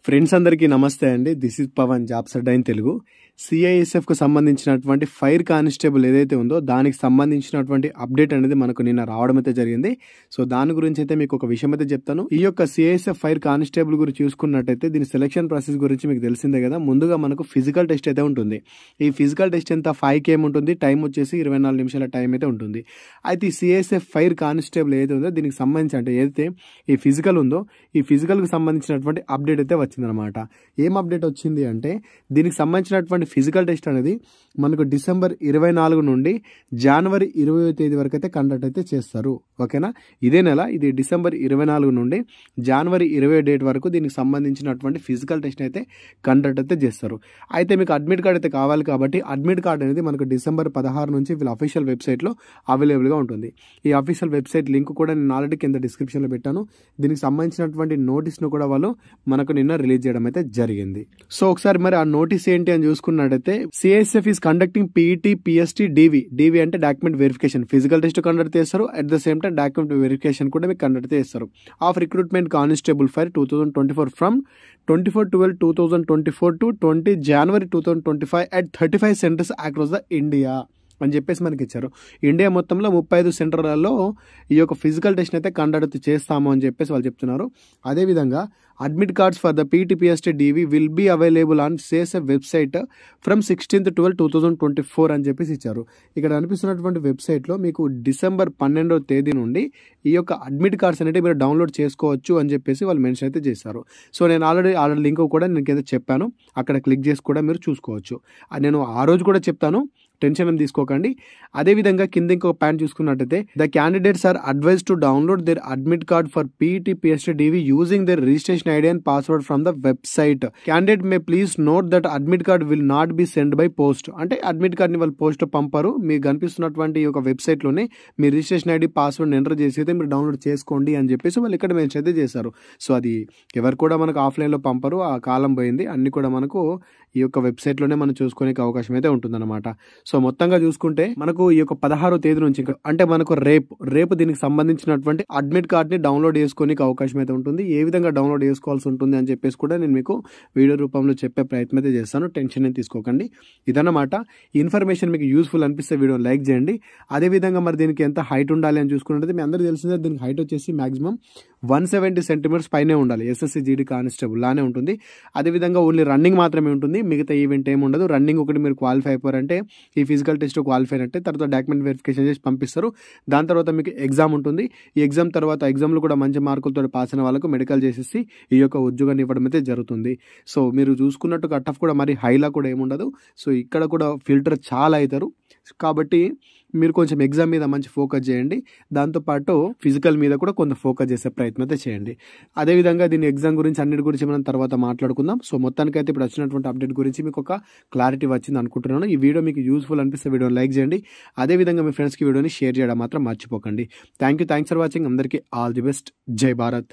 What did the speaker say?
Friends అందరికీ నమస్తే అండి. This is Pawan, jobs Adda in Telugu. సిఐఎస్ఎఫ్కు సంబంధించినటువంటి ఫైర్ కానిస్టేబుల్ ఏదైతే ఉందో దానికి సంబంధించినటువంటి అప్డేట్ అనేది మనకు నిన్న రావడం అయితే జరిగింది. సో దాని గురించి అయితే మీకు ఒక విషయం అయితే చెప్తాను. ఈ యొక్క సిఐఎస్ఎఫ్ ఫైర్ కానిస్టేబుల్ గురించి చూసుకున్నట్టయితే దీని సెలక్షన్ ప్రాసెస్ గురించి మీకు తెలిసిందే కదా. ముందుగా మనకు ఫిజికల్ టెస్ట్ అయితే ఉంటుంది. ఈ ఫిజికల్ టెస్ట్ ఎంత 5 km ఉంటుంది. టైం వచ్చేసి 24 నిమిషాల టైం అయితే ఉంటుంది. అయితే ఈ సిఐఎస్ఎఫ్ ఫైర్ కానిస్టేబుల్ ఏదైతే ఉందో దీనికి సంబంధించి అంటే ఏదైతే ఈ ఫిజికల్ ఉందో ఈ ఫిజికల్కి సంబంధించినటువంటి అప్డేట్ అయితే వచ్చిందనమాట. ఏం అప్డేట్ వచ్చింది అంటే దీనికి సంబంధించినటువంటి ఫిజికల్ టెస్ట్ అనేది మనకు డిసెంబర్ 24 నుండి జనవరి 20వ తేదీ వరకు అయితే కండక్ట్ అయితే చేస్తారు. ఓకేనా, ఇదే నెల ఇది డిసెంబర్ 24 నుండి జనవరి 20 డేట్ వరకు దీనికి సంబంధించినటువంటి ఫిజికల్ టెస్ట్ అయితే కండక్ట్ అయితే చేస్తారు. అయితే మీకు అడ్మిట్ కార్డ్ అయితే కావాలి కాబట్టి అడ్మిట్ కార్డ్ అనేది మనకు డిసెంబర్ 16 నుంచి వీళ్ళ అఫీషియల్ వెబ్సైట్లో అవైలబుల్గా ఉంటుంది. ఈ అఫీషియల్ వెబ్సైట్ లింక్ కూడా నేను ఆల్రెడీ కింద డిస్క్రిప్షన్లో పెట్టాను. దీనికి సంబంధించినటువంటి నోటీస్ను కూడా వాళ్ళు మనకు నిన్న రిలీజ్ చేయడం అయితే జరిగింది. సో ఒకసారి మరి ఆ నోటీస్ ఏంటి అని చూసుకున్నట్టయితే CISF is conducting PET PST DV అంటే document verification, physical test conduct చేస్తారు. At the same time document verification కూడా మీకు కండక్ట్ చేస్తారు. Of recruitment constable fire 2024 from 24/12/2024 to 20 January 2025 at 35 centers across the India అని చెప్పేసి మనకి ఇచ్చారు. ఇండియా మొత్తంలో 35 సెంటర్లలో ఈ యొక్క ఫిజికల్ టెస్ట్ అయితే కండక్ట్ చేస్తాము అని చెప్పేసి వాళ్ళు చెప్తున్నారు. అదేవిధంగా admit cards for the PT PST DV will be available on CISF website from 16/12/2024 అని చెప్పేసి ఇచ్చారు. ఇక్కడ అనిపిస్తున్నటువంటి వెబ్సైట్లో మీకు డిసెంబర్ 12వ తేదీ నుండి ఈ యొక్క అడ్మిట్ కార్డ్స్ అనేవి మీరు డౌన్లోడ్ చేసుకోవచ్చు అని చెప్పేసి వాళ్ళు మెన్షన్ అయితే చేశారు. సో నేను ఆల్రెడీ లింక్ కూడా నేను ఏదో చెప్పాను, అక్కడ క్లిక్ చేసి కూడా మీరు చూసుకోవచ్చు. నేను ఆ రోజు కూడా చెప్తాను, టెన్షన్ అని తీసుకోకండి. అదేవిధంగా కింద ఇంకొక పాయింట్ చూసుకున్నట్టయితే the candidates are advise to download their admit card for PET PST DV using their registration ID and password from the website. Candidate may please note that admit card will not be send by post. అంటే అడ్మిట్ కార్డ్ని వాళ్ళు post పంపరు. మీకు కనిపిస్తున్నటువంటి ఈ యొక్క వెబ్సైట్లోనే మీ రిజిస్ట్రేషన్ ఐడి పాస్వర్డ్ ఎంటర్ చేసి అయితే మీరు డౌన్లోడ్ చేసుకోండి అని చెప్పేసి వాళ్ళు ఇక్కడ మెన్షన్ అయితే చేశారు. సో అది ఎవరు కూడా మనకు ఆఫ్లైన్లో పంపరు, ఆ కాలం పోయింది. అన్ని కూడా మనకు ఈ యొక్క వెబ్సైట్లోనే మనం చూసుకునే అవకాశం అయితే ఉంటుందన్నమాట. సో మొత్తంగా చూసుకుంటే మనకు ఈ యొక్క 16వ తేదీ నుంచి అంటే మనకు రేపు దీనికి సంబంధించినటువంటి అడ్మిట్ కార్డ్ని డౌన్లోడ్ చేసుకునే అవకాశం అయితే ఉంటుంది. ఏ విధంగా డౌన్లోడ్ చేసుకోవాల్సి ఉంటుంది అని చెప్పేసి కూడా నేను మీకు వీడియో రూపంలో చెప్పే ప్రయత్నం అయితే చేస్తాను. టెన్షన్ ఏం తీసుకోకండి. ఇదన్నమాట. ఈ ఇన్ఫర్మేషన్ మీకు యూస్ఫుల్ అనిపిస్తే వీడియో లైక్ చేయండి. అదేవిధంగా మరి దీనికి ఎంత హైట్ ఉండాలి అని చూసుకున్నట్లయితే మీ అందరికీ తెలిసిందే దీనికి హైట్ వచ్చేసి మాక్సిమం 170 సెంటీమీటర్స్ పైనే ఉండాలి. ఎస్ఎస్సి జీడీ కానిస్టేబుల్ లానే ఉంటుంది. అదేవిధంగా ఓన్లీ రన్నింగ్ మాత్రమే ఉంటుంది, మిగతా ఈవెంట్ ఏమి ఉండదు. రన్నింగ్ ఒకటి మీరు క్వాలిఫై అయిపోయారంటే ఈ ఫిజికల్ టెస్ట్ క్వాలిఫై అంటే తర్వాత డాక్యుమెంట్ వెరిఫికేషన్ చేసి పంపిస్తారు. దాని తర్వాత మీకు ఎగ్జామ్ ఉంటుంది. ఈ ఎగ్జామ్ తర్వాత ఎగ్జామ్లో కూడా మంచి మార్కులతో పాస్ అయిన వాళ్ళకు మెడికల్ చేసేసి ఈ యొక్క ఉద్యోగాన్ని ఇవ్వడం అయితే జరుగుతుంది. సో మీరు చూసుకున్నట్టు కట్ ఆఫ్ కూడా మరి హైలా కూడా ఏముండదు. సో ఇక్కడ కూడా ఫిల్టర్ చాలా అవుతారు కాబట్టి మీరు కొంచెం ఎగ్జామ్ మీద మంచి ఫోకస్ చేయండి. దాంతోపాటు ఫిజికల్ మీద కూడా కొంత ఫోకస్ చేసే ప్రయత్నం అయితే చేయండి. అదేవిధంగా దీని ఎగ్జామ్ గురించి అన్నిటి గురించి మనం తర్వాత మాట్లాడుకుందాం. సో మొత్తానికైతే ఇప్పుడు వచ్చినటువంటి అప్డేట్ గురించి మీకు ఒక క్లారిటీ వచ్చింది అనుకుంటున్నాను. ఈ వీడియో మీకు యూస్ఫుల్ అనిపిస్తే వీడియోని లైక్ చేయండి. అదేవిధంగా మీ ఫ్రెండ్స్కి వీడియోని షేర్ చేయడం మాత్రం మర్చిపోకండి. Thanks for watching. అందరికీ ఆల్ ది బెస్ట్. జై భారత్.